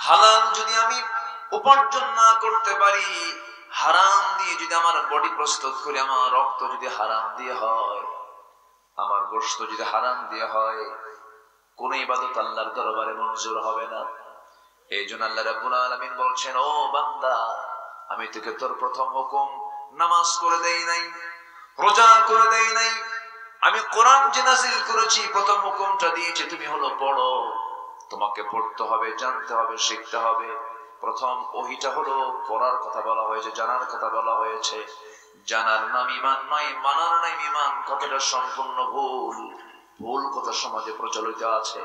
হালাল যদি আমি উপার্জন না করতে পারি, হারাম দিয়ে যদি আমার বডি প্রস্তুত করি, আমার রক্ত যদি হারাম দিয়ে হয়, আমার গোশত যদি হারাম দিয়ে হয়, কোন ইবাদত আল্লাহর দরবারে মঞ্জুর হবে না। এই জন্য আল্লাহ রাব্বুল আলামিন বলছেন, ও বান্দা, আমি তোকে তোর প্রথম হুকুম নামাজ করে দেই নাই, রোজা করে দেই নাই, আমি কোরআন যে নাযিল করেছি প্রথম হুকুমটা দিয়েছি তুমি হলো পড়ো। তোমাকে পড়তে হবে, জানতে হবে, শিখতে হবে। প্রথম ওহিটা হলো পড়ার কথা বলা হয়েছে, জানার কথা বলা হয়েছে। জানার নাম ঈমান নয়, মানার নাম ঈমান। কথাটা সম্পূর্ণ ভুল, ভুল কথা সমাজে প্রচলিত আছে।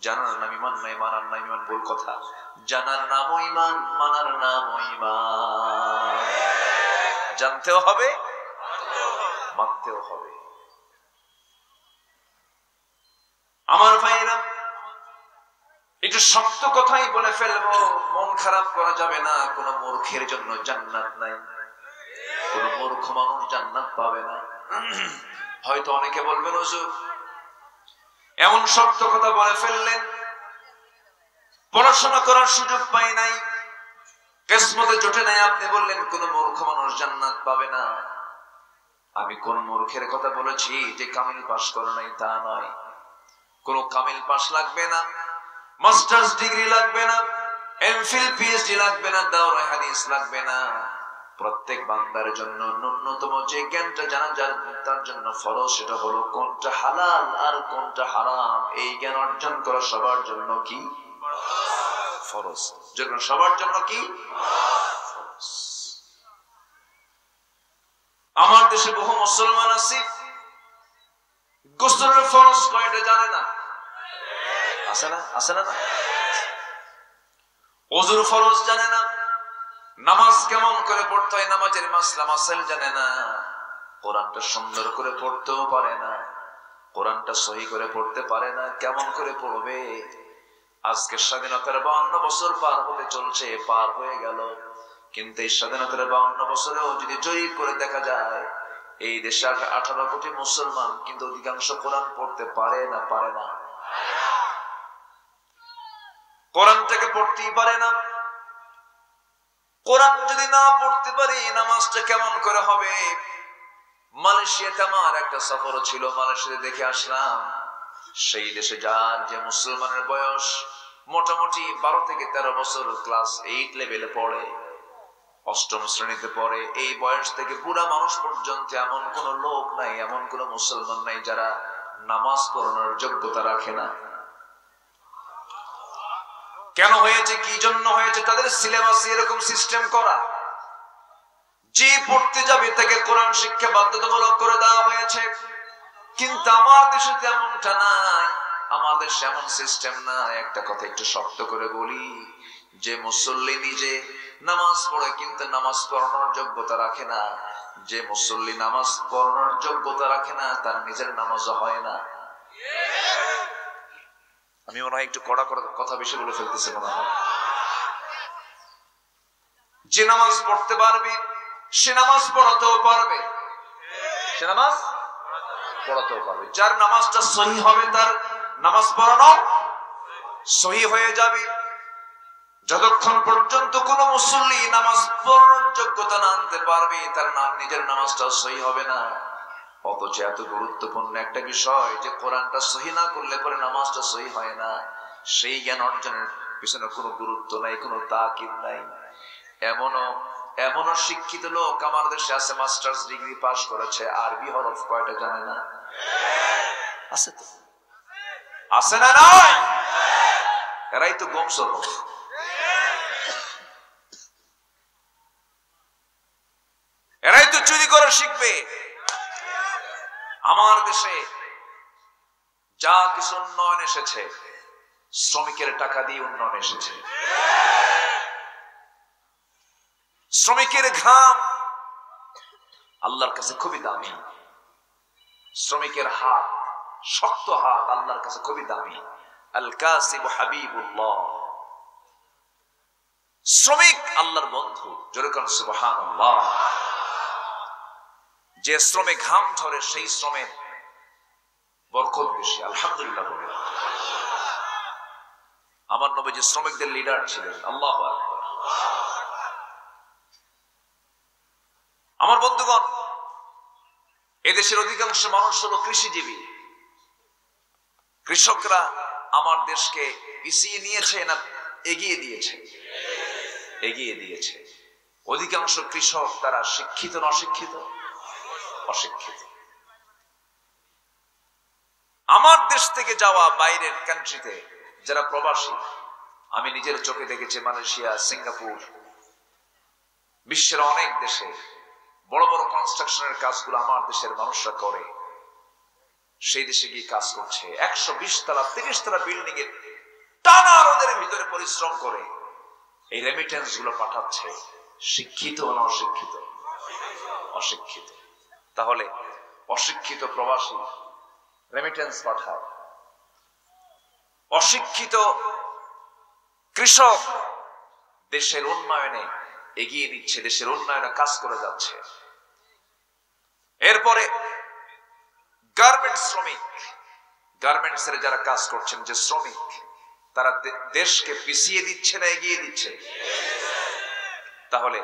জানার নাম ঈমান নয়, মানার নাম ঈমান, ভুল কথা। জানার নামও ঈমান, মানার নামও ঈমান। জানতেও হবে, মানতেও হবে। আমার ভাইরা, একটু শক্ত কথাই বলে ফেলবো, মন খারাপ করা যাবে না। কোন মূর্খের জন্য জান্নাত নাই, কোন মূর্খ মানুষ জান্নাত পাবে না। হয়তো অনেকে বলবেন, হুজুর এমন শক্ত কথা বলে ফেললেন, পড়াশোনা করার সুযোগ পাই নাই, কিসমতে জোটে নাই, আপনি বললেন কোন মূর্খ মানুষ জান্নাত পাবে না। আমি কোন মূর্খের কথা বলেছি যে কামিল পাস করে নাই? তা নয়। কোন কামিল পাস লাগবে না, মাস্টার্স ডিগ্রি লাগবে না, এমফিল পিএইচডি লাগবে না, দাওরায়ে হাদিস লাগবে না। প্রত্যেক বান্দার জন্য ন্যূনতম যে জ্ঞানটা জানা যায় তার জন্য ফরজ, সেটা হলো কোনটা হালাল আর কোনটা হারাম। এই জ্ঞান অর্জন করা সবার জন্য কি ফরজ? যেগুলো সবার জন্য কি ফরজ। আমার দেশে বহু মুসলমান আছে গোসলের ফরজ কয়টা জানে না। আছে না? আছে না? ওযুর ফরজ জানে না, নামাজ কেমন করে পড়তে হয় নামাজের মাসলা মাসাইল জানে না, কোরআনটা সুন্দর করে পড়তেও পারে না, কোরআনটা সহি করে পড়তে পারে না। কেমন করে পড়বে? আজকে স্বাধীনতার 52 বছর পার হতে চলছে, পার হয়ে গেল, কিন্তু এই স্বাধীনতার 52 বছরেও যদি জরিপ করে দেখা যায়, এই দেশে 18 কোটি মুসলমান, কিন্তু অধিকাংশ কোরআন পড়তে পারে না। পারে না, কোরআনটাকে পড়তেই পারে না। কোরআন যদি না পড়তে পারি, নামাজটা কেমন করে হবে? মালয়েশিয়াতে আমার একটা সফর ছিল, মালয়েশিয়াতে দেখে আসলাম, সেই দেশে যার যে মুসলমানের বয়স মোটামুটি 12 থেকে 13 বছর, ক্লাস 8 লেভেলে পড়ে, 8ম শ্রেণীতে পড়ে, এই বয়স থেকে বুড়া মানুষ পর্যন্ত এমন কোন লোক নাই, এমন কোন মুসলমান নাই যারা নামাজ পড়ানোর যোগ্যতা রাখে না। কেন হয়েছে? কি জন্য হয়েছে? তাদের সিলেবাস এরকম সিস্টেম করা, যে পড়তে যাবে তাকে কোরআন শিক্ষা বাধ্যতামূলক করে দেওয়া হয়েছে। কিন্তু আমার দেশে তেমনটা নাই, আমার দেশে এমন সিস্টেম না। একটা কথা একটু শক্ত করে বলি, যে মুসল্লি নিজে নামাজ পড়ে কিন্তু নামাজ পড়ানোর যোগ্যতা রাখে না, যে মুসল্লি নামাজ পড়ানোর যোগ্যতা রাখে না, তার নিজের নামাজও হয় না। আমি মনে হয় একটু কড়া কথা বেশি বলে ফেলতেছি মনে হয়। যে নামাজ পড়তে পারবে সে নামাজ পড়াতেও পারবে, সে নামাজ পড়াতেও পারবে। যার নামাজটা সহি হবে তার নামাজ পড়ানো সহি হয়ে যাবে। যতক্ষণ পর্যন্ত কোন মুসল্লি নামাজ পড়ানোর যোগ্যতা না আনতে পারবে, তার নিজের নামাজটা সহি হবে না। অথচ এত গুরুত্বপূর্ণ একটা বিষয় যে কোরআনটা সহি না করলে পরে নামাজটা সহি হয় না, সেই জ্ঞান অর্জনের পিছনে কোনো গুরুত্ব নাই, কোনো তাকিদ নাই। এমনও শিক্ষিত লোক আমার দেশে আছে, মাস্টার্স ডিগ্রি পাস করেছে, আরবি হরফ কয়টা জানে না? আছে তো, আছে না? নাই? এরাই তো গমসর, এরাই তো চুরি করে শিখবে। আমার দেশে যা কিছু উন্নয়ন এসেছে, শ্রমিকের টাকা দিয়ে উন্নয়ন এসেছে। শ্রমিকের ঘাম আল্লাহর কাছে খুবই দামি, শ্রমিকের হাত, শক্ত হাত আল্লাহর কাছে খুবই দামি। আল কাসিব হাবিবুল্লাহ, শ্রমিক আল্লাহর বন্ধু। জোরে কোন সুবহানাল্লাহ। যে শ্রমে ঘাম ঝরে সেই শ্রমের বরকত বেশি। আলহামদুলিল্লাহ বলে। আমার নবীজি শ্রমিকদের লিডার ছিলেন। আল্লাহু আকবার। আমার বন্ধুগণ, এদেশের অধিকাংশ মানুষ হলো কৃষিজীবী। কৃষকরা আমার দেশকে পিছিয়ে নিয়েছে না এগিয়ে দিয়েছে? এগিয়ে দিয়েছে। অধিকাংশ কৃষক তারা শিক্ষিত না অশিক্ষিত? অশিক্ষিত। আমার দেশ থেকে যাওয়া বাইরের কান্ট্রিতে যারা প্রবাসী, আমি নিজের চোখে দেখেছি মালয়েশিয়া, সিঙ্গাপুর, বিশ্বের অনেক দেশে বড় বড় কনস্ট্রাকশনের কাজগুলো আমার দেশের মানুষরা করে। সেই দেশে গিয়ে কাজ করছে, 120 তলা 30 তলা বিল্ডিং এর টানা রোদের ভিতরে পরিশ্রম করে এই রেমিটেন্স গুলো পাঠাচ্ছে। শিক্ষিত না অশিক্ষিত? অশিক্ষিত। তাহলে অশিক্ষিত প্রবাসী রেমিটেন্স পাঠায়, অশিক্ষিত কৃষক দেশের উন্নয়নে এগিয়ে নিচ্ছে, দেশের উন্নয়নে কাজ করে যাচ্ছে। এরপরে গার্মেন্টস শ্রমিক, গার্মেন্টস এর যারা কাজ করছেন, যে শ্রমিক, তারা দেশকে পিছিয়ে দিচ্ছে না এগিয়ে দিচ্ছে? তাহলে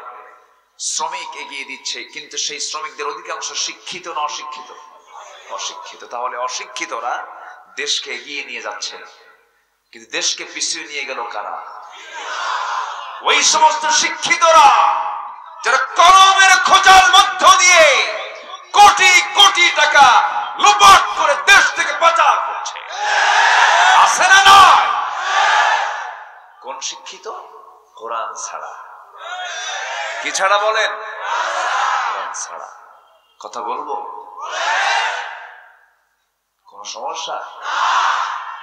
শ্রমিক এগিয়ে দিচ্ছে, কিন্তু সেই শ্রমিকদের অধিকাংশ শিক্ষিত না অশিক্ষিত? অশিক্ষিত। তাহলে অশিক্ষিতরা দেশকে এগিয়ে নিয়ে যাচ্ছে, কিন্তু দেশকে পিছিয়ে নিয়ে গেল কারা? ওই সমস্ত শিক্ষিতরা যারা কলমের খোঁজার মধ্য দিয়ে কোটি কোটি টাকা লুটপাট করে দেশ থেকে পাচার করছে। আছে না নয়? কোন শিক্ষিত? কোরআন ছাড়া। কি ছাড়া বলেন? কোরআন ছাড়া। কথা বলবো? কোন সমস্যা?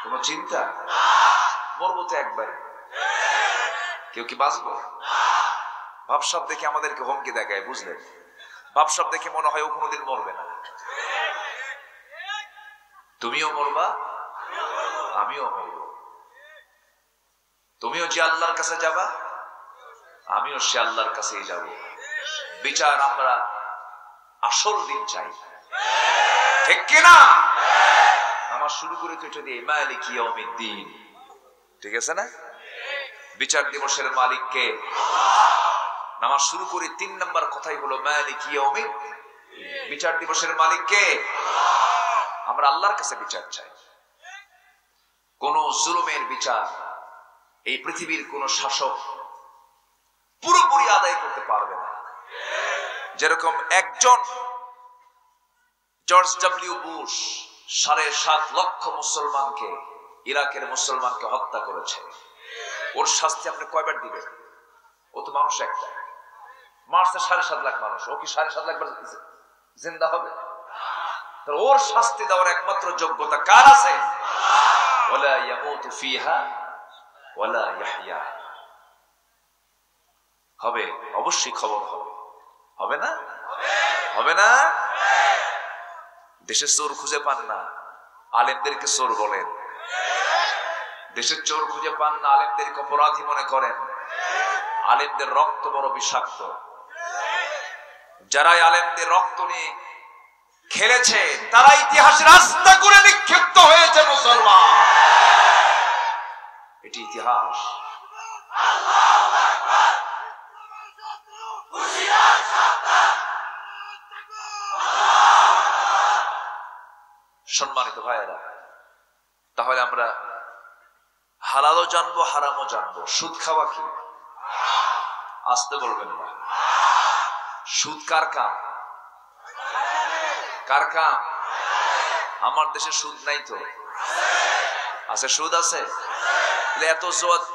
কোন চিন্তা? মরবো তো একবারে, কেউ কি বাঁচবো? ভাবসাব দেখে আমাদেরকে হুমকি দেখায়, বুঝলেন? ভাবসাব দেখে মনে হয় ও কোনোদিন মরবে না। তুমিও মরবা, আমিও মরব। তুমিও যে আল্লাহর কাছে যাবা, আমিও সে আল্লাহর কাছেই যাব। বিচার আমরা আসল দিন চাই, ঠিক কিনা? নামাজ শুরু করে তো এটা দিয়ে মালিক ইয়াউমিদ্দিন, ঠিক আছে না? বিচার দিবসের মালিক কে? নামাজ শুরু করে 3 নম্বর কথাই হলো মালিক ইয়াউমিদ্দিন। বিচার দিবসের মালিক কে? আমরা আল্লাহর কাছে বিচার চাই। কোন জুলুমের বিচার এই পৃথিবীর কোন শাসক পুরোপুরি আদায় করতে পারবে না। যেরকম একজন জর্জ ডব্লিউ বুশ 7.5 লক্ষ মুসলমানকে, ইরাকের মুসলমানকে হত্যা করেছে। ওর শাস্তি আপনি কয়বার দিবেন? ও তো মানুষ একটা, মারছে 7.5 লাখ মানুষ, ও কি 7.5 লাখ জিন্দা হবে? ওর শাস্তি দেওয়ার একমাত্র যোগ্যতা কার আছে? ওয়ালা ইয়ামুতু ফিহা ওয়ালা ইয়াহইয়া। হবে, অবশ্যই খবর হবে। হবে না? হবে না? দেশের চোর খুঁজে পান না, আলেমদেরকে চোর বলেন। দেশের চোর খুঁজে পান না, আলেমদেরকে অপরাধী মনে করেন। আলেমদের রক্ত বড় বিষাক্ত। যারা আলেমদের রক্ত নিয়ে খেলেছে তারা ইতিহাসের রাস্তা করে নিক্ষিপ্ত হয়েছে মুসলমান। এটি ইতিহাস। সম্মানিত ভাইয়েরা, তাহলে আমরা হালালও জানবো, হারামও জানবো। সুদ খাওয়া কি? আসতে বলবেন না। সুদ কার কাম? কার কাম? আমার দেশে সুদ নাই তো? আছে? সুদ আছে?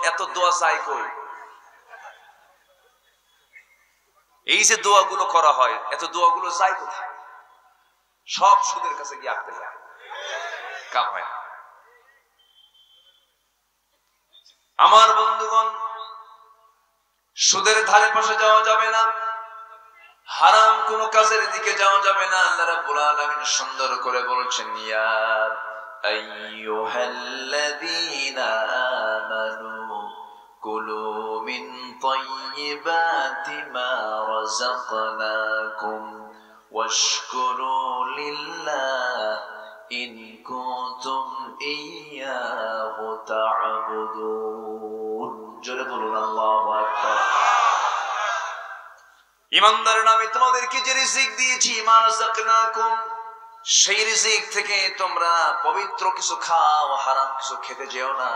এত দোয়া যায় কই? এই যে দোয়াগুলো করা হয়, এত দোয়াগুলো যায় কোথায়? সব সুদের কাছে গিয়ে আটকে যায়, কাম হয় না। আমার বন্ধুগণ, সুদের ধারে পাশে যাওয়া যাবে না, হারাম কোন কাজের দিকে যাওয়া যাবে না। আল্লাহ রাব্বুল আলামিন সুন্দর করে বলছেন, ইয়া আইয়ুহাল্লাযীনা আমানু কুলু মিন তাইয়্যিবাতি মা রাযাকনাকুম ওয়াশকুরু লিল্লাহ ইন কুনতুম ইয়্যাহু তা'বুদুন। জোরে বলুন আল্লাহু আকবার। ইমানদারেরা, আমি তোমাদেরকে যে রিজিক দিয়েছি, মা রাযাকনাকুম, সেই রিজিক থেকে তোমরা পবিত্র কিছু খাও, হারাম কিছু খেতে যেও না।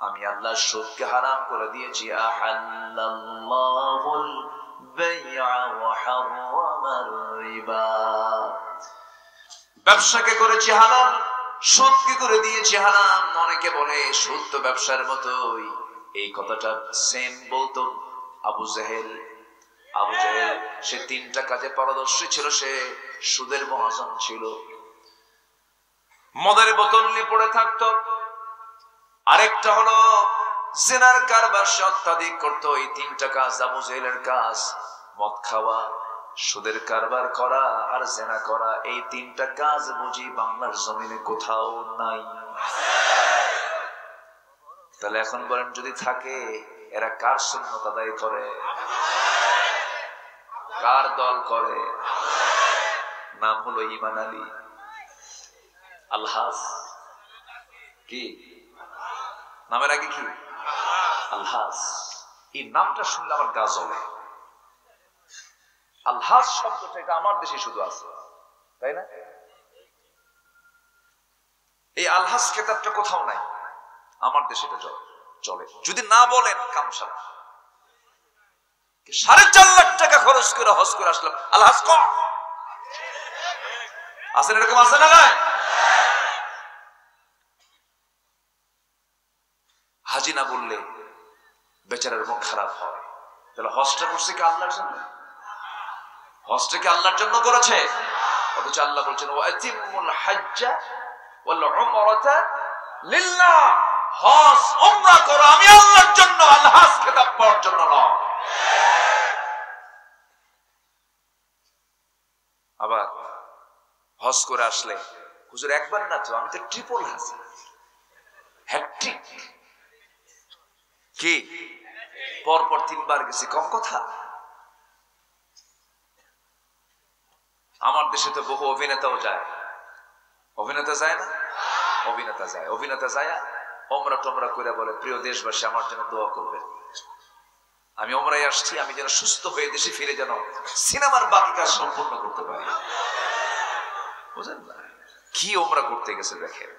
আমি আল্লাহ সুদকে হারাম করে দিয়েছি। আহাল্লাল্লাহুল বাই'a ওয়া হারামার রিবা, ব্যবসাকে করেছি হালাল, সুদকে করে দিয়েছি হারাম। অনেকে বলে সুদ তো ব্যবসার মতোই, এই কথাটা সেম বলতো আবু জেহেল। আবু জেহেল সে তিনটা কাজে পারদর্শী ছিল, সে সুদের মহাজন ছিল। মদের বোতল নিয়ে পড়ে থাকতো, আরেকটা হলো জিনার কারবার সে অত্যাধিক করতো। এই তিনটা কাজ আবু জেহেলের কাজ, মদ খাওয়া, সুদের কারবার করা আর জিনা করা। এই তিনটা কাজ বুঝি বাংলার জমিনে কোথাও নাই। তাহলে এখন বলেন, যদি থাকে এরা কার সুন্নাত আদায় করে, কার দল করে? নাম হলো ঈমান আলী আলহাজ। কি নামের আগে কি? আলহাজ। এই নামটা শুনলে আমার গা জ্বলে। আলহাজ শব্দটা এটা আমার দেশে শুধু আছে, তাই না? এই আলহাজ খেতাবটা কোথাও নাই, আমার দেশে এটা চলে। যদি না বলেন কামসা, 4.5 লাখ টাকা খরচ করে হজ করে আসলাম, আলহাজ কম আছেন, এরকম আছে না? হাজি না বললে বেচারার মুখ খারাপ হয়। তাহলে হজটা করছে কি আল্লাহর জন্য? হজটা কি আল্লাহর জন্য করেছে? অথচ আল্লাহ বলছেন ওয়াতিমুল হাজ্জা ওয়াল উমরাতা লিল্লাহ, হজ উমরা করো আমি আল্লাহর জন্য, আলহাজ খেতাব পাওয়ার জন্য নয়। আবার হজ করে আসলে হুজুর একবার না তো, আমি তো ট্রিপল হাজি, হ্যাট্রিক। কি পরপর 3 বার গেছি, কম কথা? আমার দেশে তো বহু অভিনেতাও যায়। অভিনেতা যায় না? অভিনেতা যায়। অভিনেতা যায় ওমরা টোমরা করে বলে, প্রিয় দেশবাসী আমার জন্য দোয়া করবেন, আমি ওমরায় আসছি, আমি যেন সুস্থ হয়ে দেশে ফিরে যেন সিনেমার বাকি কাজ সম্পূর্ণ করতে পারি। বুঝলেন না কি ওমরা করতে গেছে? দেখেন,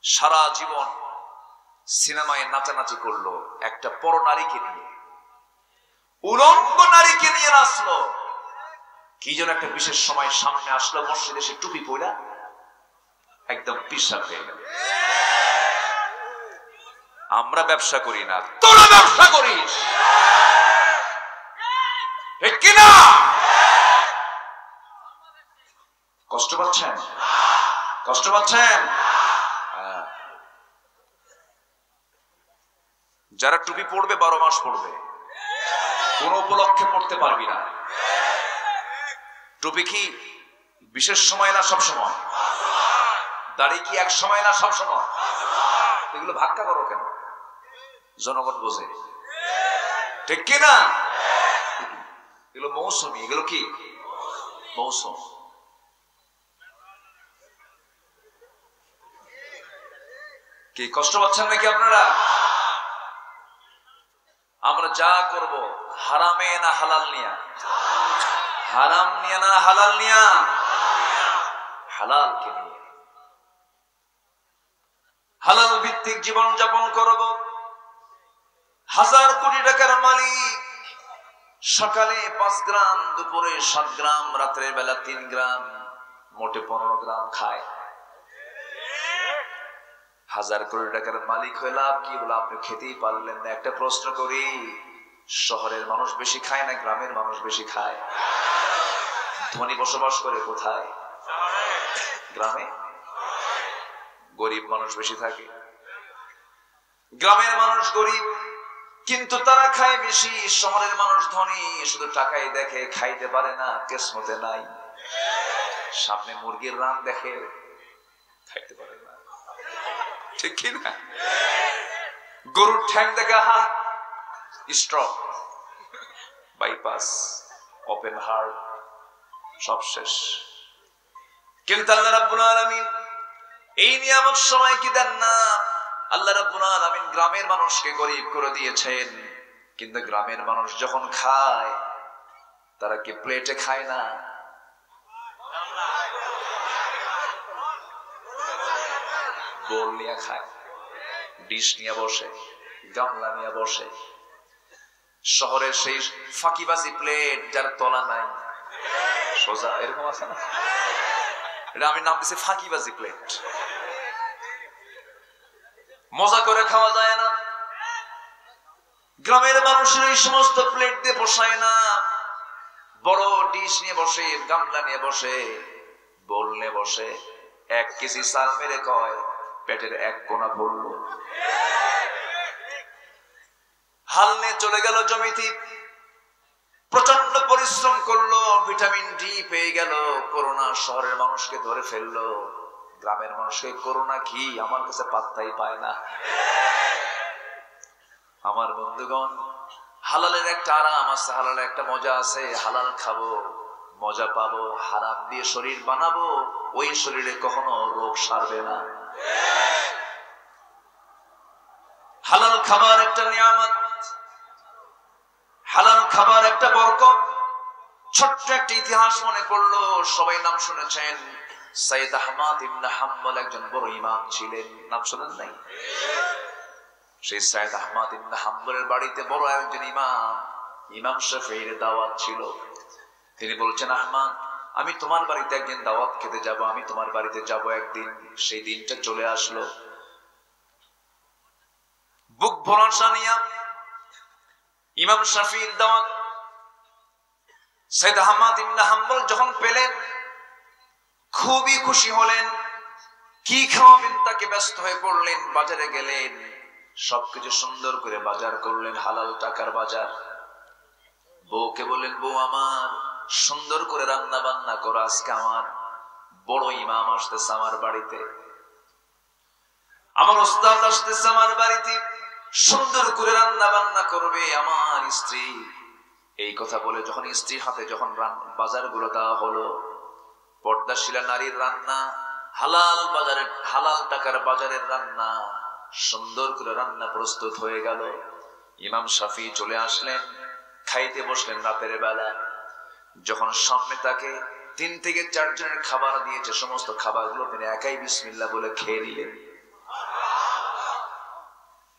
সারা জীবন সিনেমায় নাচানাচি করলো, একটা পর নারীকে নিয়ে, উলঙ্গ নারীকে নিয়ে নাচলো। কি যেন একটা বিশেষ সময় সামনে আসলো, মসজিদে সে টুপি পরা একদম পিশাব হয়ে গেল। আমরা ব্যবসা করি না, তোরা ব্যবসা করিস, ঠিক কিনা? কষ্ট পাচ্ছেন? কষ্ট পাচ্ছেন? যারা টুপি পড়বে 12 মাস পড়বে, কোন উপলক্ষে পড়তে পারবি না। টুপি কি বিশেষ সময় না সব সময়? দাড়ি কি এক সময় না সব সময়? এগুলো ভাক্কা করো কেন? জনগণ বোঝে, ঠিক কিনা? এগুলো মৌসুমি, এগুলো কি মৌসুম। কি কষ্ট পাচ্ছেন নাকি আপনারা? আমরা যা করব হারামে না হালাল নিয়া? হারাম নিয়া না হালাল নিয়া? হালালকে নিয়ে। হালাল ভিত্তিক জীবন যাপন করব। 1000 কোটি টাকার মালিক সকালে 5 গ্রাম, দুপুরে 7 গ্রাম, রাতের বেলা 3 গ্রাম, মোটে 15 গ্রাম খায়। 1000 কোটি টাকার মালিক হয়ে লাভ কি হলো? আপনি খেতেই পারলেন না। একটা প্রশ্ন করি, শহরের মানুষ বেশি খায় না গ্রামের মানুষ বেশি খায়? ধনী বসবাস করে কোথায়? গ্রামে। গরিব মানুষ বেশি থাকে। গ্রামের মানুষ গরিব কিন্তু তারা খায় বেশি, শহরের মানুষ ধনী, শুধু টাকাই দেখে, খাইতে পারে না, কিসমতে নাই। সামনে মুরগির রান দেখে, খাইতে পারে না, ঠিক কি না? গরুর ঠ্যাং দেখা, হা স্ট্রোক, বাইপাস, ওপেন হার্ট, সব শেষ। কিন্তু আল্লাহ রাব্বুল আলামিন এই নিয়ামত সবাই কি দেন না? আল্লাহ রাব্বুল আলামিন গ্রামের মানুষকে গরিব করে দিয়েছেন, কিন্তু গ্রামের মানুষ যখন খায় তারা কি প্লেটে খায় না? বোল নিয়ে খায়, ডিশ নিয়ে বসে, গামলা নিয়ে বসে। শহরের সেই ফাঁকিবাজি প্লেট যার তলা নাই, সোজা এরকম আছে না, এটা আমি নাম দিচ্ছি ফাঁকিবাজি প্লেট। মজা করে খাওয়া যায় না। গ্রামের মানুষের এই সমস্ত প্লেট দিয়ে বসায় না, বড় ডিশ নিয়ে বসে, গামলা নিয়ে বসে, বোল নিয়ে বসে। 1 কেজি চাল মেরে কয় পেটের 1 কোনা ভরল। হাল নিয়ে চলে গেল জমিতে, প্রচন্ড পরিশ্রম করলো, ভিটামিন ডি পেয়ে গেল। করোনা শহরের মানুষকে ধরে ফেললো, গ্রামের মানুষকে করোনা কি আমার কাছে পাত্তাই পায় না। আমার বন্ধুগণ, হালালের একটা আরাম আছে, হালালের একটা মজা আছে। হালাল খাবো, মজা পাবো, হারাম দিয়ে শরীর বানাবো, ওই শরীরে কখনো রোগ সারবে না। হালাল খাবার একটা নিয়ামত, হালাল খাবার একটা বরকত। ছোট্ট একটা ইতিহাস মনে পড়লো, সবাই নাম শুনেছেন। সৈয়দ আহমদ ইবনে হাম্বল একজন বড় ইমাম ছিলেন, নাম শুনেন নাই? সেই সৈয়দ আহমদ ইবনে হাম্বলের বাড়িতে বড় একজন ইমাম শাফিঈর দাওয়াত ছিল। তিনি বলছেন, আহমদ, আমি তোমার বাড়িতে একদিন দাওয়াত খেতে যাব, আমি তোমার বাড়িতে যাব একদিন। সেই দিনটা চলে আসলো। বুক ভরসা নিয়া ইমাম শাফিঈর দাওয়াত সৈয়দ আহমদ ইবনে হাম্বল যখন পেলেন, খুবই খুশি হলেন। কি খাওয়াবেন তাকে ব্যস্ত হয়ে পড়লেন। বাজারে গেলেন, সবকিছু সুন্দর করে বাজার করলেন, হালাল টাকার বাজার। বউকে বললেন, বউ আমার সুন্দর করে রান্না বান্না করো, আজকে আমার বড় ইমাম আসতেছে আমার বাড়িতে, আমার ওস্তাদ আসতেছে আমার বাড়িতে, সুন্দর করে রান্না বান্না করবে আমার স্ত্রী। এই কথা বলে যখন স্ত্রীর হাতে যখন বাজার গুলো দেওয়া হলো, পর্দাশীলা নারীর রান্না, হালাল বাজারের, হালাল টাকার বাজারের রান্না, সুন্দর করে রান্না প্রস্তুত হয়ে গেল। ইমাম শাফিঈ চলে আসলেন, খাইতে বসলেন রাতের বেলা। যখন সামনে তাকে 3 থেকে 4 জনের খাবার দিয়েছে, সমস্ত খাবারগুলো তিনি একাই বিসমিল্লাহ বলে খেয়ে নিলেন।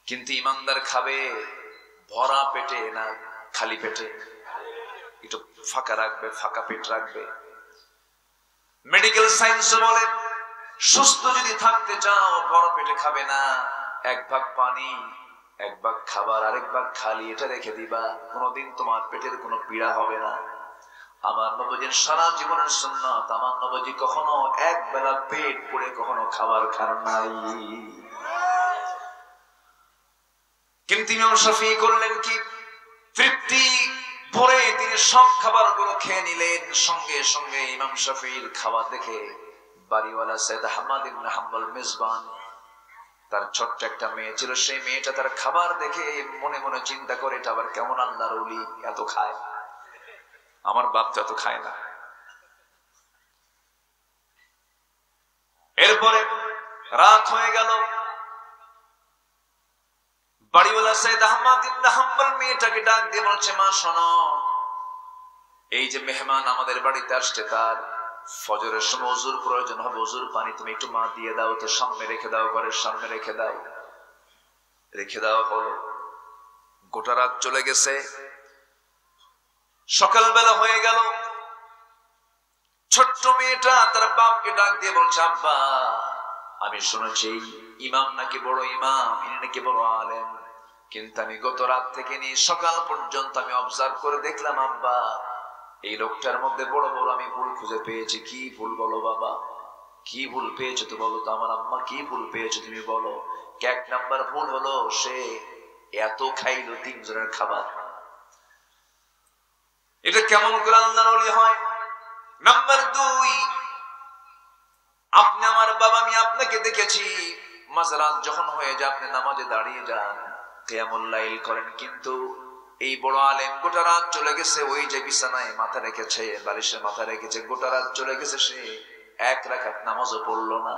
কিন্তু ইমানদার খাবে ভরা পেটে না খালি পেটে? একটু ফাঁকা রাখবে, ফাঁকা পেট রাখবে। মেডিকেল সায়েন্স বলে, সুস্থ যদি থাকতে চাও ভরা পেটে খাবে না, 1 ভাগ পানি, 1 ভাগ খাবার, আরেক ভাগ খালি, এটা রেখে দিবা। কোনোদিন তোমার পেটের কোনো পীড়া হবে না। আমার নবীজির সারা জীবনের সুন্নাত, আমার নবীজি কখনো 1 বেলা পেট পুড়ে কখনো খাবার খান নাই। কিন্তু ইমাম শাফিঈ করলেন কি, তৃপ্তি ভরে তিনি সব খাবারগুলো খেয়ে নিলেন। সঙ্গে সঙ্গে ইমাম শাফিঈর খাবার দেখে বাড়িওয়ালা সৈয়দ আহমদ ইবনে হাম্বল মেজবান, তার ছোট্ট একটা মেয়ে ছিল, সেই মেয়েটা তার খাবার দেখে মনে মনে চিন্তা করে, এটা আবার কেমন আল্লাহর ওলি, এত খায়, আমার বাপ তো এত খায় না। এরপরে রাত হয়ে গেল। বাড়িওয়ালা সৈয়দ আহমদ ইবনে হাম্বল মেয়েটাকে ডাক দিয়ে বলছে, মা শোনো, এই যে মেহমান আমাদের বাড়িতে আসছে, তার ফজরের সময় ওযুর প্রয়োজন হবে, ওযুর পানি তুমি একটু মা দিয়ে দাও তো, সামনে রেখে দাও, ঘরের সামনে রেখে দাও। রেখে দাও হলো। গোটা রাত চলে গেছে, সকালবেলা হয়ে গেল। ছোট্ট মেয়েটা তার বাপকে ডাক দিয়ে বলছে, আব্বা, আমি শুনেছি ইমাম নাকি বড় ইমাম, ইনি নাকি বড় আলেম, কিন্তু আমি গত রাত থেকে নিয়ে সকাল পর্যন্ত আমি অবজার্ভ করে দেখলাম আব্বা, এই লোকটার মধ্যে বড় বড় আমি ভুল খুঁজে পেয়েছি। কি ভুল বলো বাবা, কি ভুল পেয়েছো তো বলো তো আমার আম্মা, কি ভুল পেয়েছো তুমি বলো। 1 নাম্বার ভুল হলো, সে এত খাইলো 3 জনের খাবার। এটা কেমন করে আল্লাহর ওলি হয়? নাম্বার 2, আপনি আমার বাবা, আমি আপনাকে দেখেছি মাঝরাত যখন হয়ে যায় আপনি নামাজে দাঁড়িয়ে যান, কিয়ামুল লাইল করেন, কিন্তু এই বড় আলেম গোটা রাত চলে গেছে, ওই যে বিছানায় মাথা রেখেছে, বালিশে মাথা রেখেছে, গোটা রাত চলে গেছে, সে এক রাকাত নামাজও পড়লো না।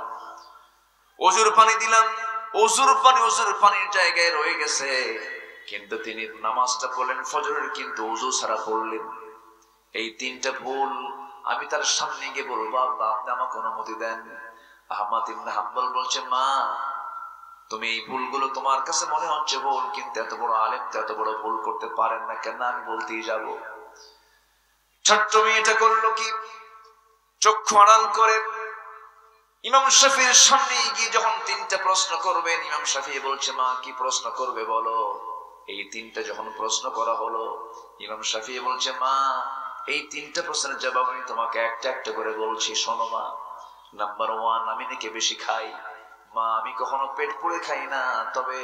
ওযুর পানি দিলাম, ওযুর পানির জায়গায় রয়ে গেছে, কিন্তু তিনি নামাজটা পড়লেন ফজরের, কিন্তু ওযু ছাড়া পড়লেন। এই তিনটা ভুল আমি তার সামনে গিয়ে বলবো, আব্বা আপনি আমাকে অনুমতি দেন। আহমদ ইবনে হাম্বল বলছে, মা তুমি এই ভুলগুলো তোমার কাছে মনে হচ্ছে ভুল, কিন্তু এত বড় আলেম তো এত বড় ভুল করতে পারেন না কেন? আমি বলতেই যাব। ছোট্ট মেয়েটা করলো কি, চক্ষু আড়াল করে ইমাম শাফির সামনে গিয়ে যখন তিনটা প্রশ্ন করবেন, ইমাম শাফি বলছে, মা কি প্রশ্ন করবে বলো। এই তিনটা যখন প্রশ্ন করা হলো, ইমাম শাফি বলছে, মা এই তিনটা প্রশ্নের জবাব আমি তোমাকে একটা একটা করে বলছি, শোনো মা। নাম্বার 1, আমি নাকি বেশি খাই। মা আমি কখনো পেট পুড়ে খাই না, তবে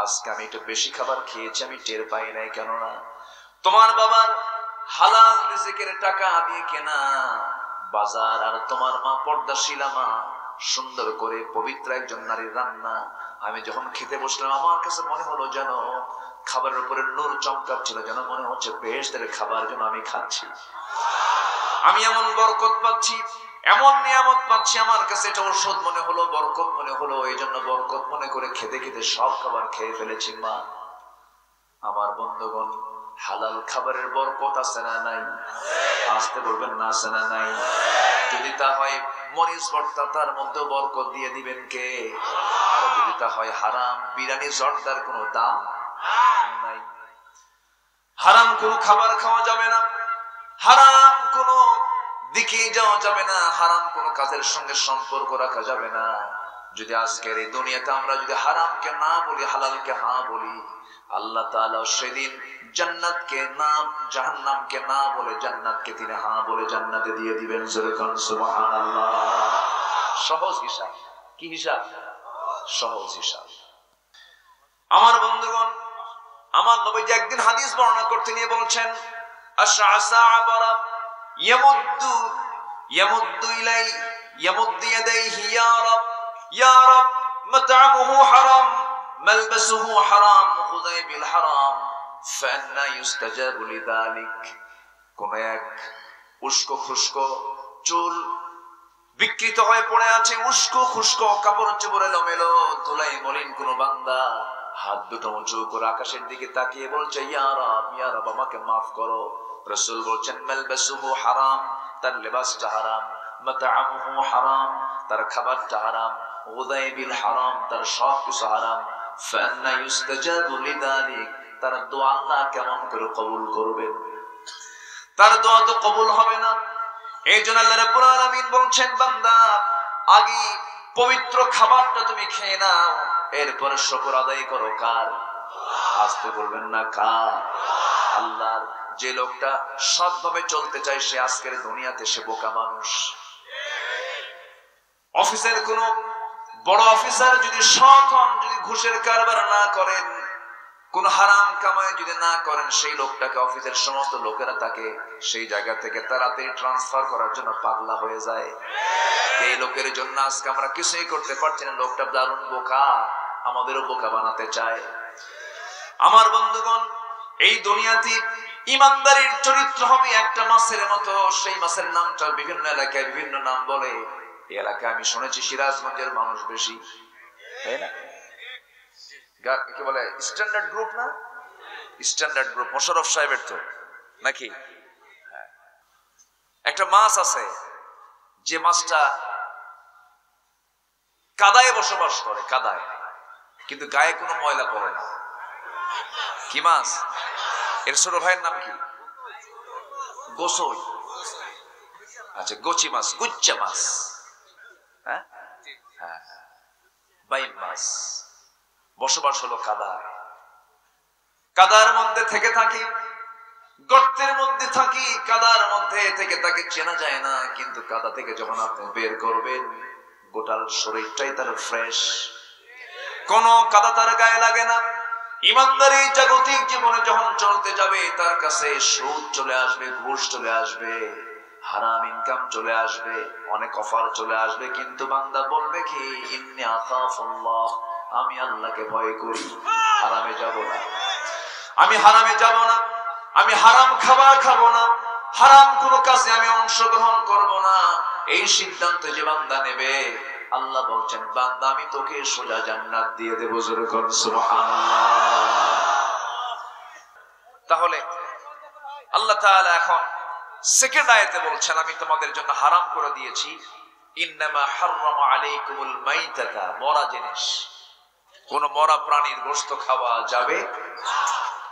আজকে আমি একটু বেশি খাবার খেয়েছি, আমি টের পাই নাই। কেননা তোমার বাবার হালাল রিজিকের টাকা দিয়ে কেনা বাজার, আর তোমার মা পর্দাশীলা মা, সুন্দর করে পবিত্র একজন নারীর রান্না। আমি যখন খেতে বসলাম আমার কাছে মনে হলো যেন খাবারের উপরে নূর চমকাচ্ছিল, যেন মনে হচ্ছে বেহেশতের খাবার যেন আমি খাচ্ছি। আমি এমন বরকত পাচ্ছি, এমন নিয়ামত পাচ্ছি, আমার কাছে এটা ঔষধ মনে হলো, বরকত মনে হলো। এই জন্য বরকত মনে করে খেতে খেতে সব খাবার খেয়ে ফেলেছি মা। আমার বন্ধুগণ, হালাল খাবারের বরকত আছে না নাই? আসতে বলবেন না, আছে না নাই? যদি তা হয় মরিচ ভর্তা, তার মধ্যে বরকত দিয়ে দিবেন কে? আর যদি তা হয় হারাম বিরিয়ানি জর্দার কোনো দাম নাই। হারাম কোনো খাবার খাওয়া যাবে না, হারাম কোনো দিকে যাওয়া যাবে না, হারাম কোনো কাজের সঙ্গে সম্পর্ক রাখা যাবে না। যদি আজকের এই দুনিয়াতে আমরা যদি হারামকে না বলি, হালালকে হ্যাঁ বলি, আল্লাহ তাআলা সেদিন জান্নাতকে না, জাহান্নামকে না বলে জান্নাতকে তিনি হ্যাঁ বলে জান্নাতে দিয়ে দিবেন। সুবহানাল্লাহ। সহজ হিসাব। কি হিসাব? সহজ হিসাব। আমার বন্ধুগণ, আমার নবীজি একদিন হাদিস বর্ণনা করতে নিয়ে বলছেন, আশআসা আবরা ইয়ামুদ্দু ইয়াদাইহি ইয়া রব মাতআমুহু হারাম মালবাসুহু হারাম খুযাই বিল হারাম ফান্না ইউস্তাজাবু লিযালিক। কোন এক উস্কো খুস্কো চুল বিকৃত হয়ে পড়ে আছে, উস্কো খুস্কো কাপড় চোপড় এলোমেলো, ধুলাই মলিন কোন বান্দা হাত দুটো উঁচু করে আকাশের দিকে তাকিয়ে বলছে, ইয়া রব আমাকে মাফ করো। রাসূল বলছেন, মালবাসুহু হারাম, তার লেবাসটা হারাম, মাতআমুহু হারাম, তার খাবারটা হারাম, খুযাই বিল হারাম, তার সব কিছু হারাম। ফান্না ইউস্তাজাবু লিযালিক, তার দোয়া আল্লাহ কেমন করে কবুল করবেন? তার দোয়া তো কবুল হবে না। এই জন্য আল্লাহ রাব্বুল আলামিন বলছেন, বান্দা আগে পবিত্র খাবারটা তুমি খেয়ে নাও, এরপরে শুকর আদায় করো। কার? আসতে বলবেন না, কার? আল্লাহর। যে লোকটা সৎভাবে চলতে চায় সে আজকের দুনিয়াতে সে বোকা মানুষ। অফিসের কোন বড় অফিসার যদি সৎ হন, যদি ঘুষের কারবার না করেন, কোন হারাম কামাই যদি না করেন, সেই লোকটাকে অফিসের সমস্ত লোকেরা তাকে সেই জায়গা থেকে তাড়াতাড়ি ট্রান্সফার করার জন্য পাগলা হয়ে যায়। এই লোকের জন্য আজকে আমরা কিছুই করতে পারছি না। লোকটা দারুণ বোকা, আমাদেরও বোকা বানাতে চায়। আমার বন্ধুগণ, এই দুনিয়াতে ইমানদারির চরিত্র হবে একটা মাছের মতো। সেই মাছের নামটা বিভিন্ন এলাকায় বিভিন্ন নাম বলে। এই এলাকায় আমি শুনেছি সিরাজগঞ্জের মানুষ বেশি, তাই না? কি বলে, স্ট্যান্ডার্ড গ্রুপ না? স্ট্যান্ডার্ড গ্রুপ মোশাররফ সাহেবের তো নাকি? একটা মাছ আছে যে মাছটা কাদায় বসবাস করে, কাদায়, কিন্তু গায়ে কোনো ময়লা পড়ে না। কি মাছ? এর ছোট ভাইয়ের নাম কি? গোসই। আচ্ছা, গোচি মাছ, গুচ্চা মাছ, হ্যাঁ হ্যাঁ, বাইম মাছ। বসবাস হলো কাদায়। কাদার মধ্যে থেকে থাকি, গর্তের মধ্যে থাকি, কাদার মধ্যে থেকে তাকে চেনা যায় না। কিন্তু কাদা থেকে যখন আপনি বের করবেন, গোটাল শরীরটাই তার ফ্রেশ, কোন কাদা তার গায়ে লাগে না। ইমানদারি জাগতিক জীবনে যখন চলতে যাবে, তার কাছে সুদ চলে আসবে, ঘুষ চলে আসবে, হারাম ইনকাম চলে আসবে, অনেক অফার চলে আসবে, কিন্তু বান্দা বলবে কি, ইন্নী আখাফুল্লাহ, আমি আল্লাহকে ভয় করি, হারামে যাব না, আমি হারামে যাব না, আমি হারাম খাবার খাবো না, হারাম কোনো কাজে আমি অংশগ্রহণ করব না। এই সিদ্ধান্ত যে বান্দা নেবে, আল্লাহ বলছেন বান্দা আমি তোকে সোজা জান্নাত দিয়ে দেব। জোরে কোন সুবহানাল্লাহ। তাহলে আল্লাহ তাআলা এখন সেকেন্ড আয়াতে বলছেন আমি তোমাদের জন্য হারাম করে দিয়েছি, ইন্নামা হাররামা আলাইকুমুল মাইতাতা, মরা জিনিস, কোন মরা প্রাণীর গোশত খাওয়া যাবে।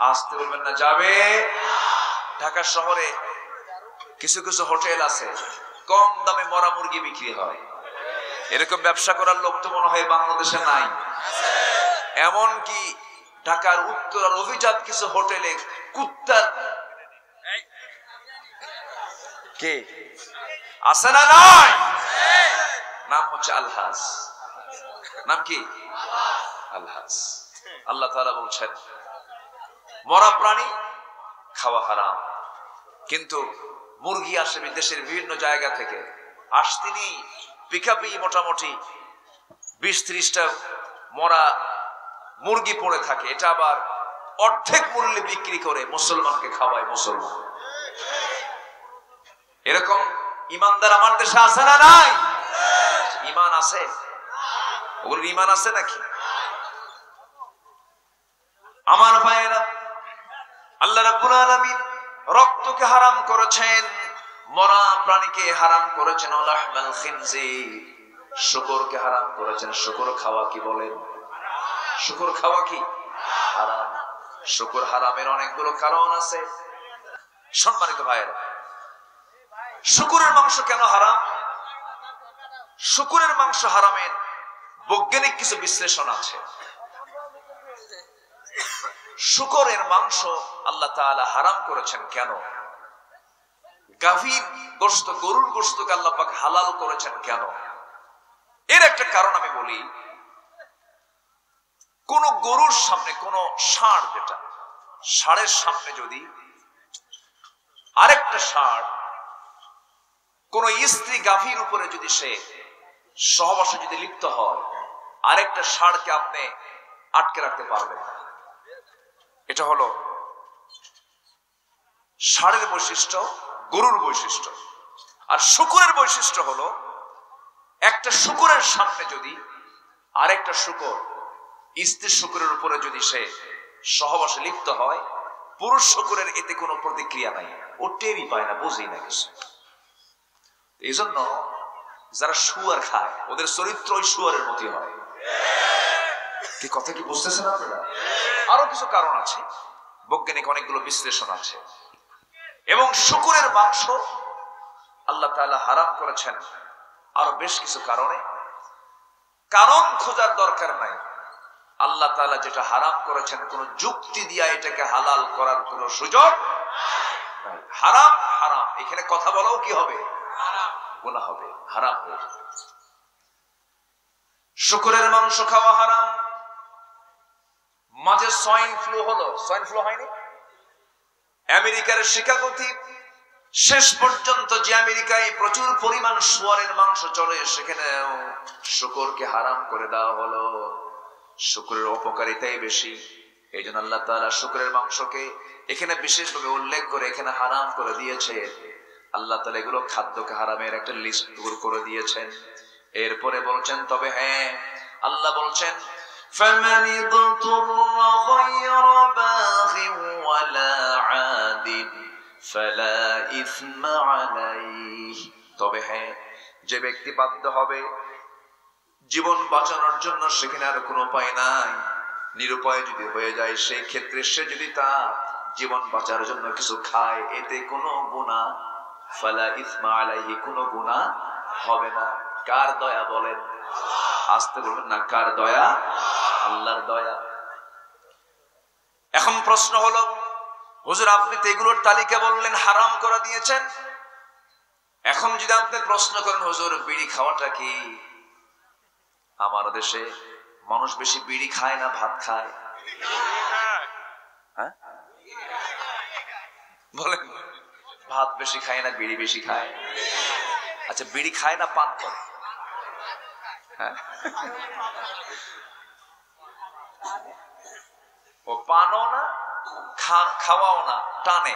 আসতে বলবেন না, যাবে। ঢাকা শহরে কিছু কিছু হোটেল আছে কম দামে মরা মুরগি বিক্রি হয়। এরকম ব্যবসা করার লোক তো মনে হয় বাংলাদেশে নাই। এমন কি ঢাকার উত্তরার অভিজাত কিছু হোটেলে কুত্তার কে আছে না? নাই। নাম হচ্ছে আলহাজ। নাম কি? আলহাজ। আল্লাহ তাআলা বলছেন মরা প্রাণী খাওয়া হারাম, কিন্তু মুরগি আসে দেশের বিভিন্ন জায়গা থেকে। আসতিনি পিকআপই মোটামুটি 20-30টা মরা মুরগি পড়ে থাকে, এটা আবার অর্ধেক মূল্যে বিক্রি করে মুসলমানকে খাওয়ায় মুসলমান। এরকম ইমানদার আমার দেশে আছে না? নাই। ইমান আছে? ওগুলোর ইমান আছে নাকি? আমার ভাইয়েরা, আল্লাহ রাব্বুল আলামিন রক্তকে হারাম করেছেন, মরা প্রাণীকে হারাম করেছেন, লাহমাল খিনজির, শূকরকে হারাম করেছেন। শূকর খাওয়া কি বলেন? শূকর খাওয়া কি হারাম? শূকর হারামের অনেকগুলো কারণ আছে। সম্মানিত ভাইয়েরা, শূকরের মাংস কেন হারাম? শূকরের মাংস হারামের বৈজ্ঞানিক কিছু বিশ্লেষণ আছে। শূকরের মাংস আল্লাহ তাআলা হারাম করেছেন কেন? গাভীর গোশত, গরুর গোশতকে আল্লাহ পাক হালাল করেছেন কেন? এর একটা কারণ আমি বলি। কোন গরুর সামনে, কোন ষাঁড়, যেটা ষাঁড়ের সামনে যদি আরেকটা ষাঁড় কোন স্ত্রী গাভীর উপরে যদি সে সহবাসে যদি লিপ্ত হয়, আরেকটা ষাঁড়কে আপনি আটকে রাখতে পারবেন না। এটা হলো ষাঁড়ের বৈশিষ্ট্য, গরুর বৈশিষ্ট্য। আর শূকরের বৈশিষ্ট্য হলো একটা শূকরের সামনে যদি আরেকটা শূকর স্ত্রী শূকরের উপরে যদি সে সহবাসে লিপ্ত হয়, পুরুষ শূকরের এতে কোনো প্রতিক্রিয়া নাই, ও টেরই পায় না, বুঝেই না কিছু। এই জন্য যারা শুয়ার খায় ওদের চরিত্র ওই শুয়ারের মতই হয়। কি কথা কি বুঝতেছেন আপনারা? আরো কিছু কারণ আছে, বৈজ্ঞানিক অনেকগুলো বিশ্লেষণ আছে। এবং শূকরের মাংস আল্লাহ তাআলা হারাম করেছেন আরো বেশ কিছু কারণে। কারণ খোঁজার দরকার নাই। আল্লাহ তাআলা যেটা হারাম করেছেন কোন যুক্তি দিয়া এটাকে হালাল করার কোন সুযোগ নাই। হারাম হারাম, এখানে কথা বলাও কি হবে? গুনাহ হবে, হারাম হয়ে যাবে। শূকরের মাংস খাওয়া হারাম। মাঝে সোয়াইন ফ্লু হলো, সোয়াইন ফ্লু হয়নি? আমেরিকার শিকাগোতে শেষ পর্যন্ত যে আমেরিকায় প্রচুর পরিমাণ শুয়ারের মাংস চলে, সেখানেও শূকরকে হারাম করে দেওয়া হলো। শূকরের অপকারিতাই বেশি, এই জন্য আল্লাহ তাআলা শূকরের মাংসকে এখানে বিশেষভাবে উল্লেখ করে এখানে হারাম করে দিয়েছে। আল্লাহ তাআলা এগুলো খাদ্যকে হারামের একটা লিস্ট করে দিয়েছেন। এরপরে বলছেন তবে হ্যাঁ, আল্লাহ বলছেন فَمَنِ اضْطُرَّ غَيْرَ بَاغٍ وَلَا عَادٍ فَلَا إِثْمَ عَلَيْهِ। তবে হ্যাঁ, যে ব্যক্তি বাধ্য হবে জীবন বাঁচানোর জন্য, সেখানে আর কোনো উপায় নাই, নিরুপায় যদি হয়ে যায়, সেই ক্ষেত্রে সে যদি তার জীবন বাঁচার জন্য কিছু খায়, এতে কোনো গুনাহ, ফালা ইসমা আলাইহি, কোনো গুনাহ হবে না। কার দয়া বলেন? আসতে বলবেন না, কার দয়া? আল্লাহর দয়া। এখন প্রশ্ন হলো, হুজুর আপনি তো এগুলোর তালিকা বললেন, হারাম করে দিয়েছেন। এখন যদি আপনি প্রশ্ন করেন হুজুর বিড়ি খাওয়াটা কি? আমার দেশে মানুষ বেশি বিড়ি খায় না ভাত খায়? হ্যাঁ বলেন, ভাত বেশি খায় না বিড়ি বেশি খায়? আচ্ছা, বিড়ি খায় না পান করে? হ্যাঁ, ও পানও না খাওয়াও না, টানে।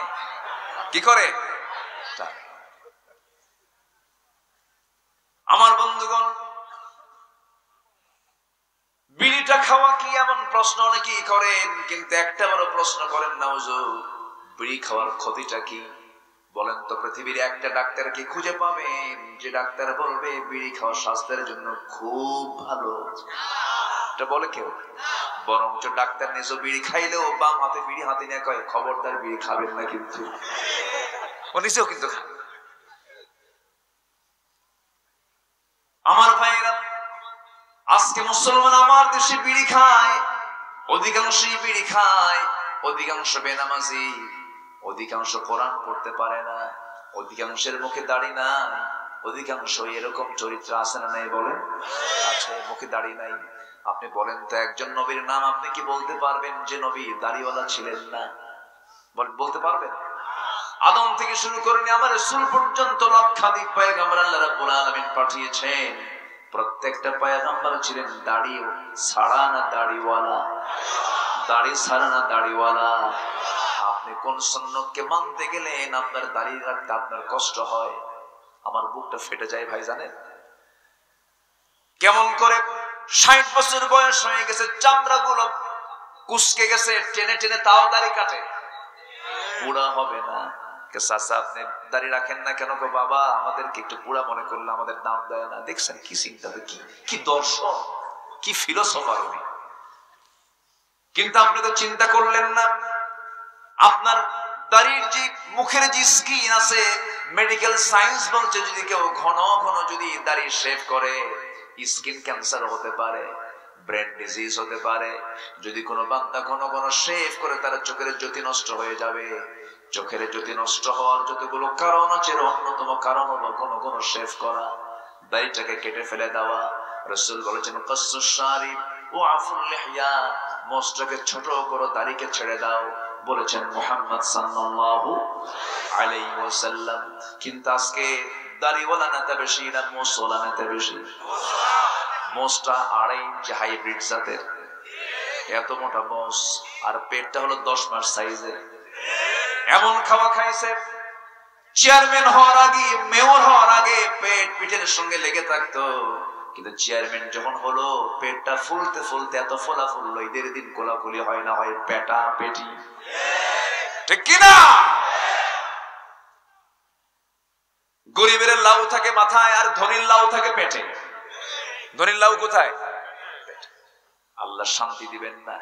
কি করে? টানে। আমার বন্ধুগণ, বিড়িটা খাওয়া কি এমন প্রশ্ন অনেকেই করেন, কিন্তু একটা বড় প্রশ্ন করেন না, হুজুর বিড়ি খাওয়ার ক্ষতিটা কি বলেন তো? পৃথিবীর একটা ডাক্তার কি খুঁজে পাবেন যে ডাক্তার বলবে বিড়ি খাওয়া স্বাস্থ্যের জন্য খুব ভালো? এটা বলে কেউ? বরঞ্চ ডাক্তার নিজে বিড়ি খাইলেও বাম হাতে বিড়ি হাতে নিয়ে কয়, খবরদার বিড়ি খাবেন না, কিন্তু ও নিজেও কিন্তু খায়। আমার ভাইরা, আজকে মুসলমান আমার দেশে বিড়ি খায়, অধিকাংশই বিড়ি খায়, অধিকাংশ বেনামাজি, অধিকাংশ কোরআন পড়তে পারে না, অধিকাংশের মুখে দাড়ি নাই, অধিকাংশ এরকম চরিত্র আছে না নাই বলেন? আছে, মুখে দাড়ি নাই। আপনি বলেন তো একজন নবীর নাম আপনি কি বলতে পারবেন যে নবী দাড়িওয়ালা ছিলেন না? বলতে পারবেন? আদম থেকে শুরু করে আমার রাসূল পর্যন্ত লক্ষাধিক পয়গম্বর আল্লাহ রাব্বুল আলামিন পাঠিয়েছেন, প্রত্যেকটা পয়গম্বর ছিলেন দাড়ি ছাড়া না দাড়িওয়ালা, দাড়ি ছাড়া না দাড়িওয়ালা। আপনি কোন সুন্নতকে মানতে গেলেন আপনার দাড়ি রাখতে আপনার কষ্ট হয়? আমার বুকটা ফেটে যায় ভাই, জানেন কেমন করে? 60 বছর বয়স হয়ে গেছে, চামড়া গুলো কুচকে গেছে, টেনে টেনে তাও দাড়ি কাটে, বুড়া হবে না। চাচা আপনি দাড়ি রাখেন না কেন? বাবা আমাদেরকে একটু বুড়া মনে করলে আমাদের দাম দেয় না। দেখছেন কি চিন্তা, কি দর্শন, কি ফিলোসফার উনি। কিন্তু আপনি তো চিন্তা করলেন না, আপনার দাড়ির যে মুখের যে স্কিন আছে, মেডিকেল সায়েন্স বলছে যদি কেউ ঘন ঘন যদি দাড়ি শেভ করে স্কিন ক্যান্সার হতে পারে, ব্রেন ডিজিজ হতে পারে। যদি কোনো বান্দা ঘন ঘন শেভ করে তার চোখের জ্যোতি নষ্ট হয়ে যাবে। চোখের জ্যোতি নষ্ট হওয়ার যতগুলো কারণ আছে, অন্যতম কারণ হলো ঘন ঘন শেভ করা, দাড়িটাকে কেটে ফেলে দেওয়া। রাসূল বলেছেন কাসসুশ শারিব ওয়া আফুল লিহয়া, মোচটাকে ছোট করো, দাড়িকে ছেড়ে দাও, বলেছেন মুহাম্মদ সাল্লাল্লাহু আলাইহি ওয়াসাল্লাম। কিন্তু আজকে দাড়িওয়ালা নেতা বেশি না মোচওয়ালা নেতা বেশি? মোচটা 2.5 ইঞ্চি হাইব্রিড জাতের, এত মোটা মোচ, আর পেটটা হলো 10 মাস সাইজের। এমন খাওয়া খাইছে, চেয়ারম্যান হওয়ার আগে, মেয়র হওয়ার আগে পেট পিঠের সঙ্গে লেগে থাকতো, কিন্তু চেয়ারম্যান যখন হলো পেটটা ফুলতে ফুলতে এত ফোলা ফুললো, ঈদের দিন কোলাকুলি হয় না, হয় পেটা পেটি, ঠিক কিনা? গরিবের লাউ থাকে মাথায় আর ধনীর লাউ থাকে পেটে। ধনীর লাউ কোথায়? আল্লাহ শান্তি দিবেন না।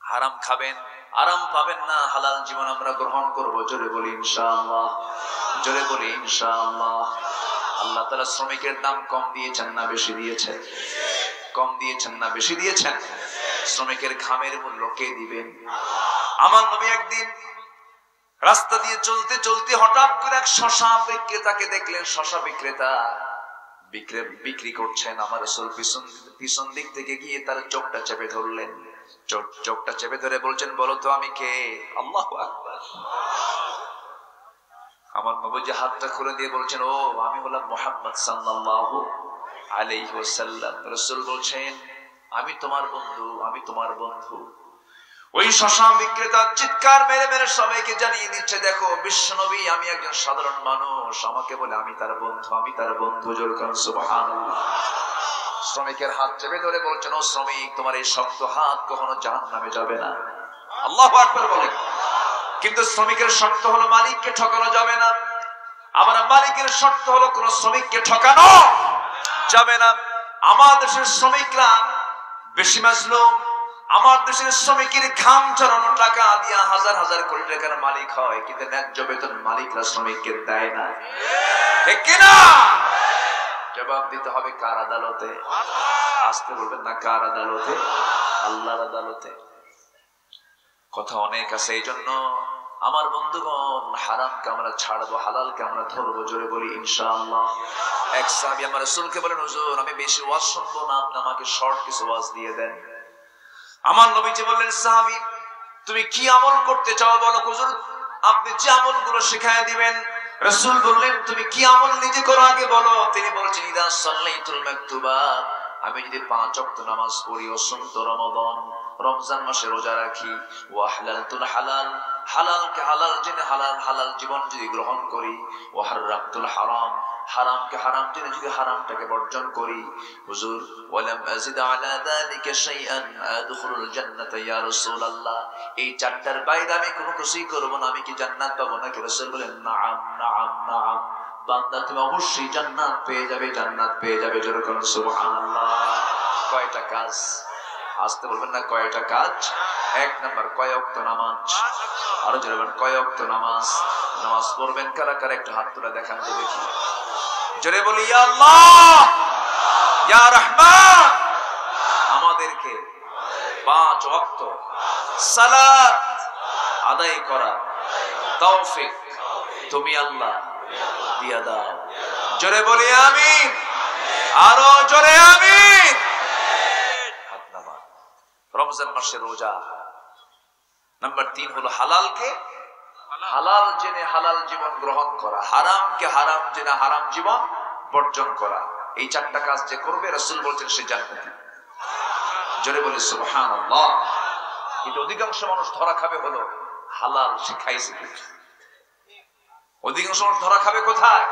হারাম খাবেন, আরাম পাবেন না। হালাল জীবন আমরা গ্রহণ করব, জোরে বলি ইনশাআল্লাহ, জোরে বলি ইনশাআল্লাহ। আল্লাহ তাআলা শ্রমিকের দাম কম দিয়েছেন না বেশি দিয়েছেন? কম দিয়েছেন না বেশি দিয়েছেন? শ্রমিকের ঘামের মূল্য কে দিবেন? আমার নবী একদিন রাস্তা দিয়ে চলতে চলতে হঠাৎ করে এক শশা বিক্রেতাকে দেখলেন। শশা বিক্রেতা বিক্রি করছেন। আমার রাসূল পিছন দিক থেকে গিয়ে তার চোখটা চেপে ধরলেন। চোখটা চেপে ধরে বলছেন, বলো তো আমি কে? আল্লাহু আকবার। আমার নবী হাতটা খুলে দিয়ে বলছেন, ও আমি হলাম মুহাম্মদ সাল্লাল্লাহু আলাইহি ওয়াসাল্লাম। রাসূল বলছেন, আমি তোমার বন্ধু, আমি তোমার বন্ধু। ওই শশা বিক্রেতা চিৎকার মেরে মেরে সবাইকে জানিয়ে দিচ্ছে, দেখো বিশ্বনবী, আমি একজন সাধারণ মানুষ, আমাকে বলে আমি তার বন্ধু, আমি তার বন্ধু। জোরে বলুন সুবহানাল্লাহ। শ্রমিকের হাত চেপে ধরে বলছেন, ও শ্রমিক, তোমার এই শক্ত হাত কখনো জাহান্নামে যাবে না। আল্লাহু আকবার বলেন। কিন্তু শ্রমিকের শর্ত হলো মালিককে ঠকানো যাবে না। আমার মালিকের শর্ত হলো কোন শ্রমিককে ঠকানো যাবে না। আমার দেশের শ্রমিকরা বেশি মাজলুম। আমার দেশের শ্রমিকের ঘাম ঝরানো টাকা দিয়া হাজার হাজার কোটি টাকার মালিক হয়, কিন্তু ন্যায্য বেতন মালিকরা শ্রমিককে দেয় না, ঠিক কিনা? জবাব দিতে হবে কার আদালতে? আসতে বলবেন না, কার আদালতে? আল্লাহর আদালতে। কথা অনেক আছে। এই জন্য আমার বন্ধুগণ, হারামকে আমরা ছাড়বো, হালালকে আমরা ধরবো, জোরে বলি ইনশাআল্লাহ। এক সাহাবী আমার রাসূলকে বলেন, হুজুর আমি বেশি ওয়াজ শুনবো না, আপনি আমাকে শর্ট কিছু ওয়াজ দিয়ে দেন। আমার নবীজি বললেন, সাহাবী তুমি কি আমল করতে চাও বলো। হুজুর আপনি যে আমলগুলো শেখায় দিবেন। রাসূল বললেন, তুমি কি আমল নিজে করো আগে বলো। তিনি বলছেন, ইদা সাল্লাইতুল মাকতুবাত, আমি যদি 5 ওয়াক্ত নামাজ পড়ি, ও সুমতু রমাদান, রমজান মাসে রোজা রাখি, ওয়া হালালতুল হালাল, হালালকে হালাল জেনে হালাল হালাল জীবন যদি গ্রহণ করি, ওয়া হারামতুল হারাম, হারামকে হারাম জেনে যদি হারামটাকে বর্জন করি, হুজুর ওয়ালাম আযিদ আলা যালিকা শাইআন আদখুলুল জান্নাতা ইয়া রাসূলুল্লাহ, এই চারটার বাইরে আমি কোনো কিছুই করব না, আমি কি জান্নাত পাবো নাকি? রাসূল বলেন নাআম নাআম নাআম, বান্দা তুমি অবশ্যই জান্নাত পেয়ে যাবে, জান্নাত পেয়ে যাবে। যেরকম সুবহানাল্লাহ। কয়টা কাজ? আসতে বলবেন না, কয়টা কাজ? এক নাম্বার, কয় ওয়াক্ত নামাজ? আরো জোরে বলেন, কয় ওয়াক্ত নামাজ? নামাজ পড়বেন কারা কারা একটু হাত তুলে দেখান তো দেখি। জোরে বলি ইয়া আল্লাহ ইয়া রহমান, আমাদেরকে 5 ওয়াক্ত সালাত আদায় করা তৌফিক তুমি আল্লাহ দিয়া দাও। জোরে বলি আমিন, আরো জোরে আমিন। হাত নামান। রমজান মাসের রোজা। নাম্বার 3 হলো হালালকে হালাল জেনে হালাল জীবন গ্রহণ করা, হারামকে হারাম জেনে হারাম জীবন বর্জন করা। এই 4টা কাজ যে করবে রাসূল বলেছেন সে জান্নাতি। জোরে বলি সুবহানাল্লাহ। কিন্তু অধিকাংশ মানুষ ধরা খাবে হলো হালাল সে খাইছে কি। অধিকাংশ মানুষ ধরা খাবে কোথায়?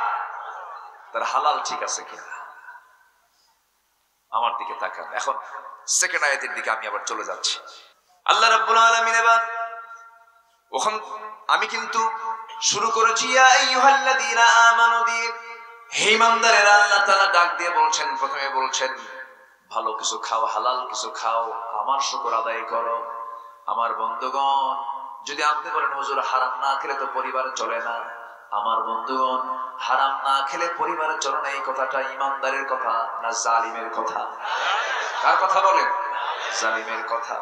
তার হালাল ঠিক আছে কিনা। আমার দিকে তাকান। এখন সেকেন্ড আয়াতের দিকে আমি আবার চলে যাচ্ছি। আল্লাহ রাব্বুল আলামিন এবার ওখান আমি কিন্তু শুরু করেছি ইয়া আইয়ুহাল্লাযীনা আমানু দিয়ে, হে ঈমানদারেরা, আল্লাহ তাআলা ডাক দিয়ে বলছেন, প্রথমে বলছেন ভালো কিছু খাও, হালাল কিছু খাও, আমার শুকর আদায় করো। আমার বন্ধুগণ, যদি আপনি বলেন হুজুর হারাম না খেলে তো পরিবার চলে না, আমার বন্ধুগণ হারাম না খেলে পরিবারে চলে না, এই কথাটা ঈমানদারের কথা না জালিমের কথা? কার কথা বলেন? জালিমের কথা।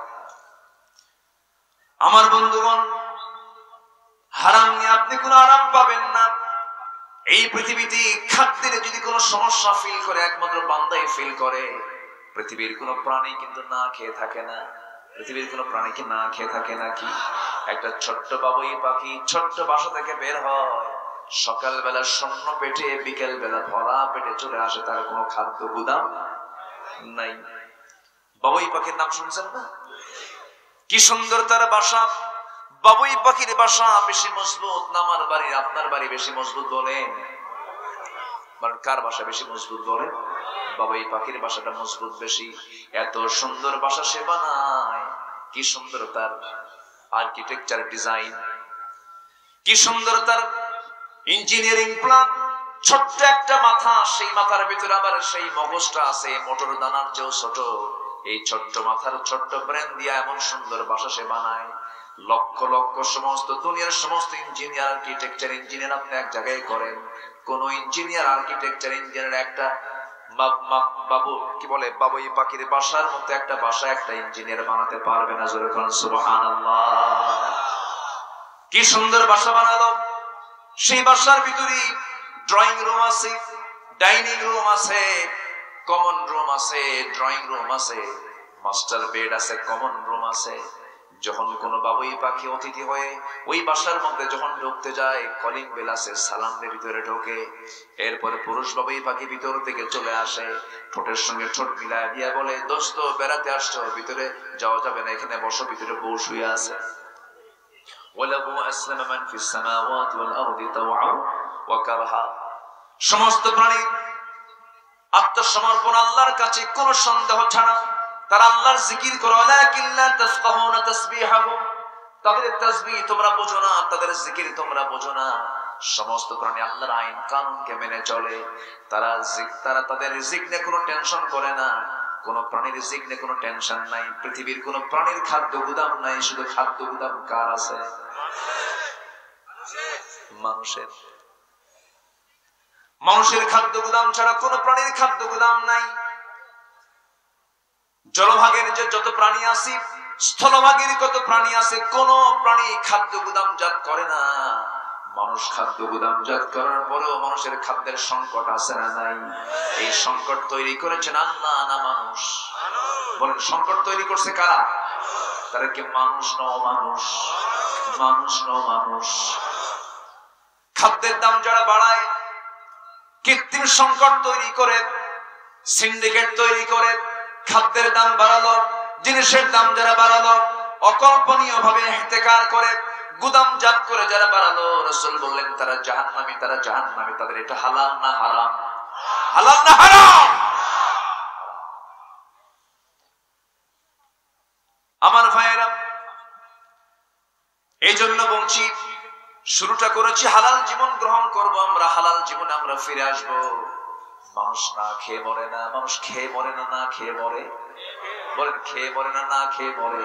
আমার বন্ধুগণ, হারাম নিয়ে আপনি কোনো আরাম পাবেন না। এই পৃথিবীতে খাদ্যের যদি কোনো সমস্যা ফিল করে, একমাত্র বান্দাই ফিল করে। পৃথিবীর কোনো প্রাণী কিন্তু না খেয়ে থাকে না। পৃথিবীর কোনো প্রাণী কি না খেয়ে থাকে নাকি? একটা ছোট্ট বাবুই পাখি ছোট্ট বাসা থেকে বের হয়, সকালবেলা শূন্য পেটে, বিকেল বেলা ভরা পেটে চলে আসে, তার কোনো খাদ্য গুদাম নাই। বাবুই পাখির নাম শুনছেন না? কি সুন্দর তার বাসা। বাবুই পাখির বাসা বেশি মজবুত না আমার বাড়ি, আপনার বাড়ি বেশি মজবুত? বলেন কার বাসা বেশি মজবুত? বলেন। বাবুই পাখির বাসাটা মজবুত বেশি। এত সুন্দর বাসা সে বানায়, কি সুন্দর তার আর্কিটেকচার ডিজাইন, কি সুন্দর তার ইঞ্জিনিয়ারিং প্ল্যান। ছোট্ট একটা মাথা, সেই মাথার ভিতরে আবার সেই মগজটা আছে মোটর দানার চেয়েও ছোট। এই ছোট্ট মাথার ছোট্ট ব্রেন দিয়ে এমন সুন্দর বাসা সে বানায়। লক্ষ লক্ষ সমস্ত দুনিয়ার সমস্ত ইঞ্জিনিয়ার, আর্কিটেকচার ইঞ্জিনিয়ার আপনি এক জায়গায় করেন, কোন ইঞ্জিনিয়ার, আর্কিটেকচার ইঞ্জিনিয়ার একটা বাবু কি বলে বাবুই পাখির বাসার মতো একটা বাসা একটা ইঞ্জিনিয়ার বানাতে পারবে না। জোরে বলেন সুবহানাল্লাহ। কি সুন্দর বাসা বানালো। সেই বাসার ভিতরে ড্রয়িং রুম আছে, ডাইনিং রুম আছে, কমন রুম আছে, ড্রয়িং রুম আছে, মাস্টার বেড আছে, কমন রুম আছে। যখন কোন বাবুই পাখি অতিথি হয়ে ওই বাসার মধ্যে যখন ঢুকতে যায়, কলিং বেল আছে, সালাম দিয়ে ভিতরে ঢোকে। এরপরে পুরুষ বাবুই পাখি ভিতর থেকে চলে আসে, ঠোঁটের সঙ্গে ঠোঁট মিলায় দিয়ে বলে, দোস্ত বেড়াতে আসছো, ভিতরে যাওয়া যাবে না, এখানে বসো, ভিতরে বউ শুয়ে আছে। ওয়ালাহু আসলামা মান ফিস সামাওয়াতি ওয়াল আরদি তাওআ ওয়া কারহা। সমস্ত প্রাণী আত্মসমর্পণ আল্লাহর কাছে, কোনো সন্দেহ ছাড়া তারা আল্লাহর জিকির করে। ওয়ালাকিন লা তাফকাহুনা তাসবিহাহুম, তাদের তাসবিহ তোমরা বোঝো না, তাদের জিকির তোমরা বোঝো না। সমস্ত প্রাণী আল্লাহর আইন কানুনকে মেনে চলে। তারা তাদের রিজিক নিয়ে কোনো টেনশন করে না। কোন প্রাণীর রিজিক নিয়ে কোনো টেনশন নাই। পৃথিবীর কোন প্রাণীর খাদ্য গুদাম নাই, শুধু খাদ্য গুদাম কার আছে? মানুষের। মানুষের খাদ্য গুদাম ছাড়া কোন প্রাণীর খাদ্য গুদাম নাই। জলভাগের যে যত প্রাণী আছে, স্থলভাগের কত প্রাণী আছে, কোন প্রাণী খাদ্য গুদামজাত করে না। মানুষ খাদ্য গুদামজাত করার পরেও মানুষের খাদ্যের সংকট আছে না নাই? এই সংকট তৈরি করেছেন আল্লাহ না মানুষ? বলেন, সংকট তৈরি করছে কারা? তারা কি মানুষ ন মানুষ? মানুষ ন মানুষ। খাদ্যের দাম যারা বাড়ায়, কৃত্রিম সংকট তৈরি করে, সিন্ডিকেট তৈরি করে, খাদ্যের দাম বাড়ালো, জিনিসের দাম যারা বাড়ালো, অকল্পনীয় ভাবে ইহতিকার করে গুদামজাত করে যারা বানালো, রাসূল বললেন তারা জাহান্নামী, তারা জাহান্নামী। তাদের এটা হালাল না হারাম? হালাল না হারাম? আমার ভাইয়েরা, এই জন্য বলছি, শুরুটা করেছি হালাল জীবন গ্রহণ করব আমরা, হালাল জীবনে আমরা ফিরে আসব। মানুষ না খেয়ে মরে না, মানুষ খেয়ে মরে না, না খেয়ে মরে। বলেন খেয়ে মরে না, না খেয়ে মরে?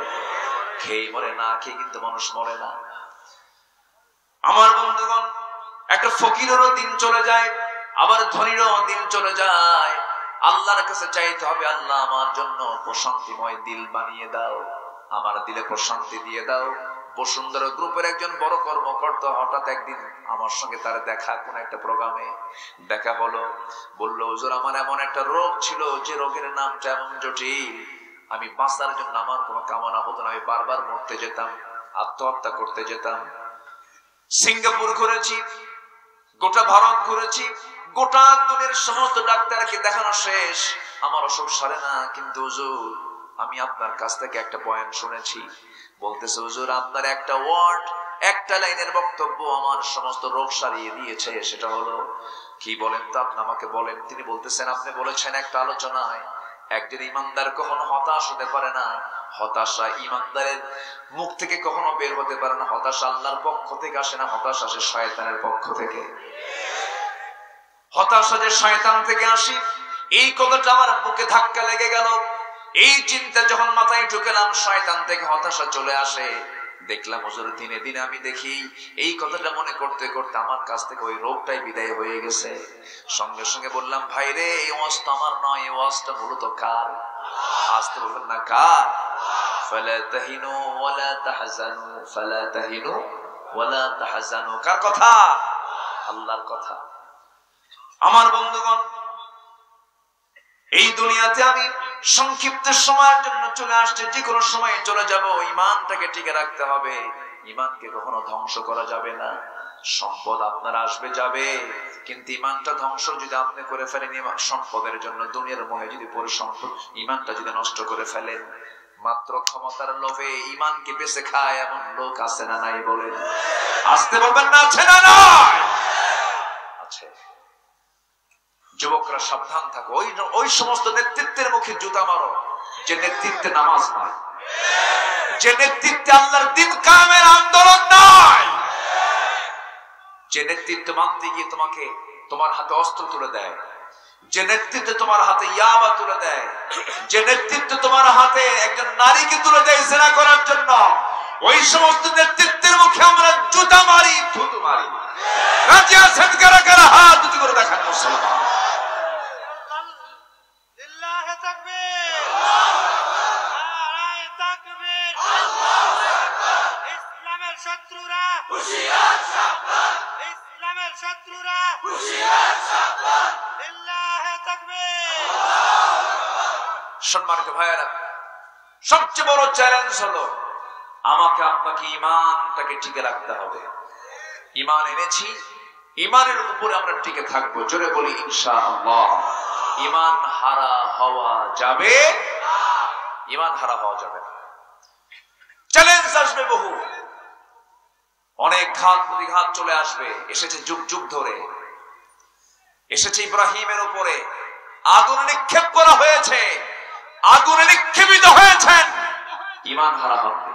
খেয়ে মরে, না খেয়ে কিন্তু মানুষ মরে না। আমার বন্ধুগণ, একটা ফকিরেরও দিন চলে যায়, আবার ধনীরও দিন চলে যায়। আল্লাহর কাছে চাইতে হবে, আল্লাহ আমার জন্য প্রশান্তিময় দিল বানিয়ে দাও, আমার দিলে প্রশান্তি দিয়ে দাও। বসুন্ধরা গ্রুপের একজন বড় কর্মকর্তা হঠাৎ একদিন আমার সঙ্গে তার দেখা, কোন একটা প্রোগ্রামে দেখা হলো। বলল, হুজুর আমার এমন একটা রোগ ছিল, যে রোগের নামটা এমন জটিল, আমি বাঁচার জন্য আমার কোনো কামনা হতো না, আমি বারবার মরতে যেতাম, আত্মহত্যা করতে যেতাম। সিঙ্গাপুর ঘুরেছি, গোটা ভারত ঘুরেছি, গোটা দুনিয়ার সমস্ত ডাক্তারকে দেখানো শেষ, আমার অসুখ সারে না। কিন্তু হুজুর আমি আপনার কাছ থেকে একটা পয়েন্ট শুনেছি। বলতেছে, হুজুর আপনার একটা ওয়ার্ড, একটা লাইনের বক্তব্য আমার সমস্ত রোগ সারিয়ে দিয়েছে। সেটা হলো কি বলেন তো? আপনি আমাকে বলেন। তিনি বলতেছেন, আপনি বলেছেন একটা আলোচনায়, একজন ইমানদার কখনো হতাশ হতে পারে না, হতাশা ইমানদারের মুখ থেকে কখনো বের হতে পারে না। হতাশা আল্লাহর পক্ষ থেকে আসে না, হতাশা আসে শয়তানের পক্ষ থেকে। হতাশা যে শয়তান থেকে আসে, এই কথাটা আমার বুকে ধাক্কা লেগে গেল। এই চিন্তা যখন মাথায় ঢুকেলাম, শয়তান থেকে হতাশা চলে আসে। দেখলাম হুজুর দিনে দিনে আমি দেখি এই কথাটা মনে করতে করতে আমার কাছ থেকে ওই রোগটাই বিদায় হয়ে গেছে। সঙ্গে সঙ্গে বললাম, ভাই রে, এই ওয়াজটা আমার নয়, এই ওয়াজটা মূলত কার? আসতে বলবেন না কার? ফালা তাহিনু ওয়ালা তাহজানু, ফালা তাহিনু ওয়ালা তাহজানু। কার কথা? আল্লাহর কথা। আমার বন্ধুগণ, এই দুনিয়াতে আমি সংক্ষিপ্ত সময়ের জন্য চলে আসছে, যে কোনো সময় চলে যাব। ঈমানটাকে টিকে রাখতে হবে, ঈমানকে কখনো ধ্বংস করা যাবে না। সম্পদ আপনার আসবে যাবে, কিন্তু ঈমানটা ধ্বংস যদি আপনি করে ফেলেন, সম্পদের জন্য দুনিয়ার মোহে যদি পরে সম্পদ ঈমানটা যদি নষ্ট করে ফেলেন, মাত্র ক্ষমতার লোভে ঈমানকে বেঁচে খায় এমন লোক আছে না নাই? বলেন, আসতে বলবেন না, আছে না নাই? আছে। যুবকরা সাবধান থাকো, ওই সমস্ত নেতৃত্বের মুখে জুতা মারো যে নেতৃত্বে নামাজ নাই, যে নেতৃত্বে আল্লাহর দ্বীন কায়েমের আন্দোলন নাই, যে নেতৃত্ব মানতে গিয়ে তোমাকে তোমার হাতে অস্ত্র তুলে দেয়, যে নেতৃত্ব তোমার হাতে ইয়াবা তুলে দেয়, যে নেতৃত্ব তোমার হাতে একজন নারীকে তুলে দেয় জিনা করার জন্য, ওই সমস্ত নেতৃত্বের মুখে আমরা জুতা মারি, থুতু মারি। রাজি আছেন কারা কারা? হাত দুটি করে দেখান মুসলমান। সম্মানিত ভাইয়েরা, সবচেয়ে বড় চ্যালেঞ্জ হলো আমাকে আপনাকে ঈমানটাকে টিকে রাখতে হবে। ঈমান এনেছি, ঈমানের উপরে আমরা টিকে থাকবো। জোরে বলি ইনশাআল্লাহ। ঈমান হারা হওয়া যাবে, ঈমান হারা হওয়া যাবে না। চ্যালেঞ্জ আসবে বহু, অনেক ঘাত প্রতিঘাত চলে আসবে। এসেছে যুগ যুগ ধরে, এসেছে ইব্রাহিমের উপরে আগুনে নিক্ষেপ করা হয়েছে, আগুনে নিক্ষেপিত হয়েছেন, ঈমান হারা হবে।